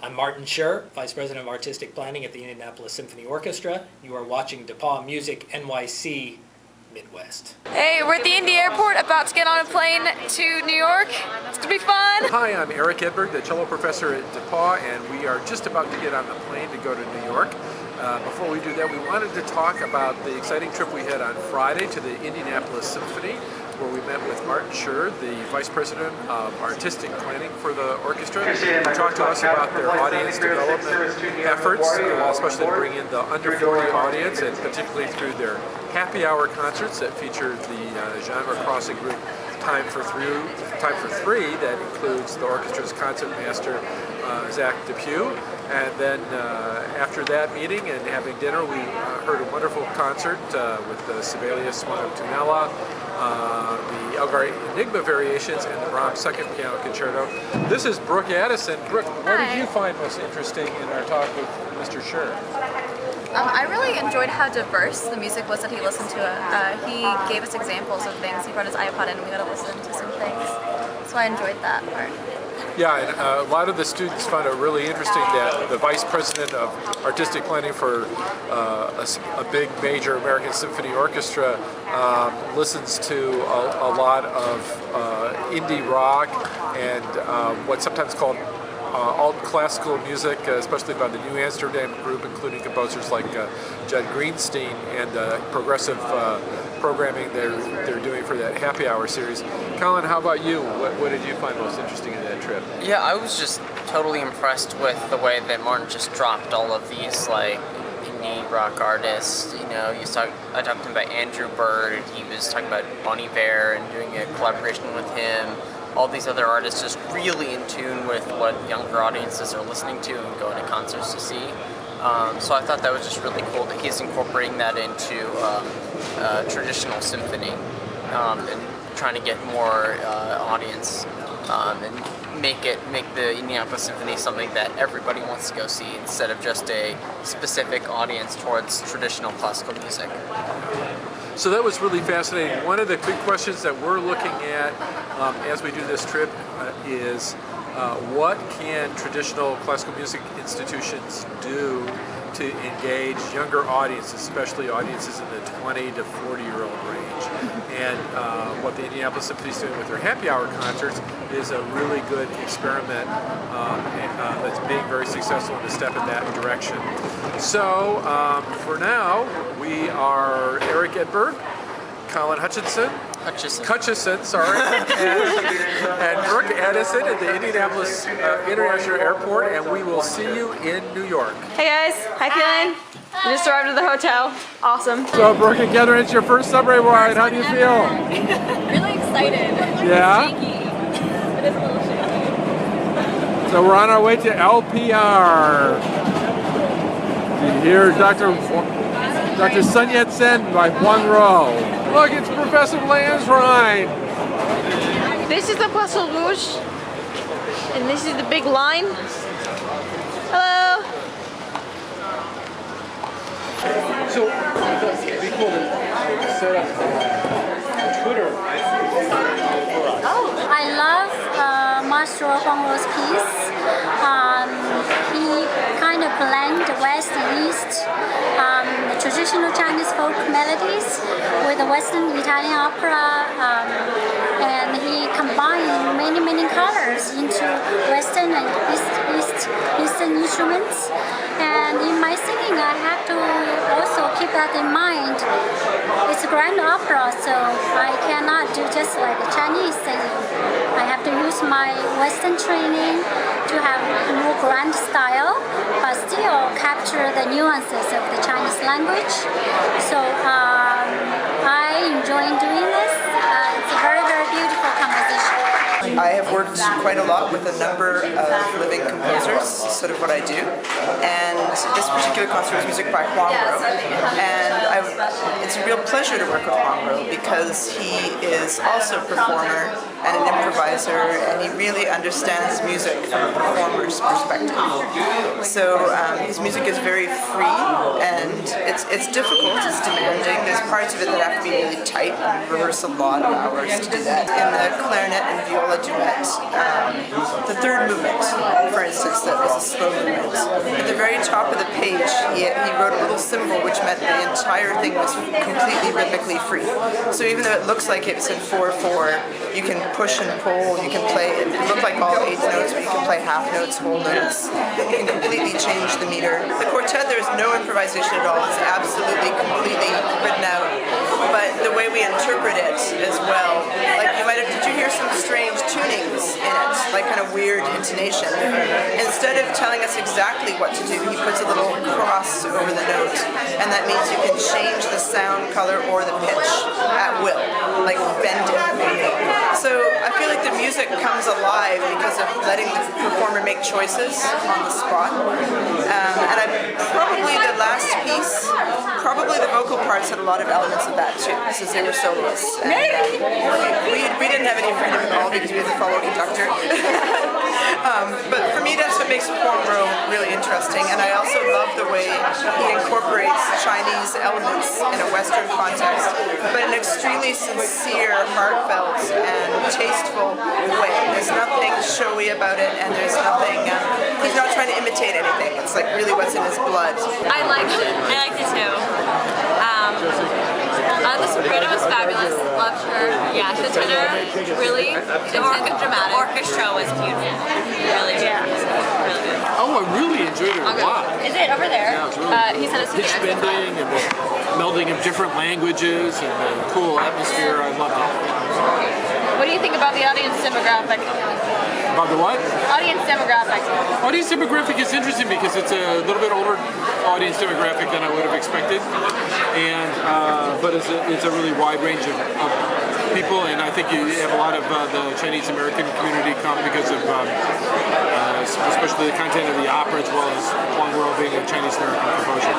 I'm Martin Scher, Vice President of Artistic Planning at the Indianapolis Symphony Orchestra. You are watching DePauw Music NYC Midwest. Hey, we're at the Indy Airport, about to get on a plane to New York. It's gonna be fun. Hi, I'm Eric Edberg, the cello professor at DePauw, and we are just about to get on the plane to go to New York. Before we do that, we wanted to talk about the exciting trip we had on Friday to the Indianapolis Symphony, where we met with Martin Scher, the Vice President of Artistic Planning for the orchestra. He talked to us about their audience development efforts, especially to bring in the under 40 audience, and particularly through their happy hour concerts that feature the genre crossing group Time for Three, that includes the orchestra's concertmaster Zach Depew. And then after that meeting and having dinner, we heard a wonderful concert with the Sibelius Monotonella, the Elgar Enigma Variations, and the Brahms Second Piano Concerto. This is Brooke Addison. Brooke, what did you find most interesting in our talk with Mr. Scher? I really enjoyed how diverse the music was that he listened to. He gave us examples of things. He brought his iPod in and we got to listen to some things. So I enjoyed that part. Yeah, and a lot of the students found it really interesting that the Vice President of Artistic Planning for a big major American Symphony Orchestra listens to a lot of indie rock and what's sometimes called alt classical music, especially by the New Amsterdam group, including composers like Judd Greenstein, and progressive programming they're doing for that happy hour series. Colin, how about you? What did you find most interesting in that trip? Yeah, I was just totally impressed with the way that Martin just dropped all of these like indie rock artists. You know, I talked to him about Andrew Bird. He was talking about Bon Iver and doing a collaboration with him. All these other artists just really in tune with what younger audiences are listening to and going to concerts to see. So I thought that was just really cool that he's incorporating that into traditional symphony and trying to get more audience and make the Indianapolis Symphony something that everybody wants to go see instead of just a specific audience towards traditional classical music. So that was really fascinating. One of the big questions that we're looking at as we do this trip is what can traditional classical music institutions do to engage younger audiences, especially audiences in the 20 to 40-year-old range. And what the Indianapolis Symphony is doing with their happy hour concerts is a really good experiment that's being very successful in a step in that direction. So for now, we are Eric Edberg, Colin Hutchison, sorry, and Brooke Addison at the Indianapolis International Airport, and we will see you in New York. Hey guys, how you feeling? We just arrived at the hotel. Awesome. So Brooke and Catherine, it's your first subway ride. How do you feel? Really excited. Yeah? It is a little shaky. So we're on our way to LPR. You hear Dr. Sun Yat-sen by Huang Ro. Look, it's Professor Lansrine. This is the Place Rouge, and this is the big line. Hello. So it'd be cool to set up Twitter. Oh, I love Maestro Huang Ro's piece. He kind of blend West and East, the traditional Chinese folk melodies with the Western Italian opera, and he combined many colors into Western and Eastern instruments. And in my singing, I have to also keep that in mind. It's a grand opera, so I cannot do just like a Chinese singing. I have to use my Western training to have a more grand style, but still capture the nuances of the Chinese language. So I enjoy doing this. It's a very beautiful composition. I have worked quite a lot with a number of living composers, sort of what I do, and this particular concert was music by Huang Ro, and it's a real pleasure to work with Huang Ro because he is also a performer and an improviser, and he really understands music from a performer's perspective. So his music is very free, and it's difficult, it's demanding. There's parts of it that have to be really tight and rehearse a lot of hours to do that. In the clarinet and viola duo, at the third movement, for instance, that was a slow movement. At the very top of the page, he wrote a little symbol which meant the entire thing was completely rhythmically free. So even though it looks like it's in 4/4, you can push and pull, you can play, it looked like all 8 notes, but you can play half notes, whole notes. You can completely change the meter. The quartet, there's no improvisation at all. It's absolutely, completely written out. But the way we interpret it as well, like you might have, did you hear some strange tunings in it, like kind of weird intonation? Instead of telling us exactly what to do, he puts a little cross over the note, and that means you can change the sound, color, or the pitch at will, like bend it. So I feel like the music comes alive because of letting the performer make choices on the spot. And probably the last piece, probably the vocal parts had a lot of elements of that too, since they were soloists. And, we didn't have any freedom at all because we had to follow a conductor. But for me, that's what makes Form Row really interesting. And I also love the way he incorporates Chinese elements in a Western context, but in an extremely sincere, heartfelt, and tasteful way. There's nothing showy about it, and there's nothing, he's not trying to imitate anything. It's like really what's in his blood. I liked it. I liked it too. The soprano was fabulous. Loved her. Yeah, the tenor really dramatic. The orchestra was beautiful. Really good. Really good. Oh, I really enjoyed it a lot. Is it over there? Yeah, it was really He said it's pitch bending and the melding of different languages and the cool atmosphere. I loved it. What do you think about the audience demographic? About the what? Audience demographic. Audience demographic is interesting because it's a little bit older audience demographic than I would have expected, and but it's a really wide range of people, and I think you have a lot of the Chinese American community come because of especially the content of the opera as well as Huang Ruo being a Chinese American composer.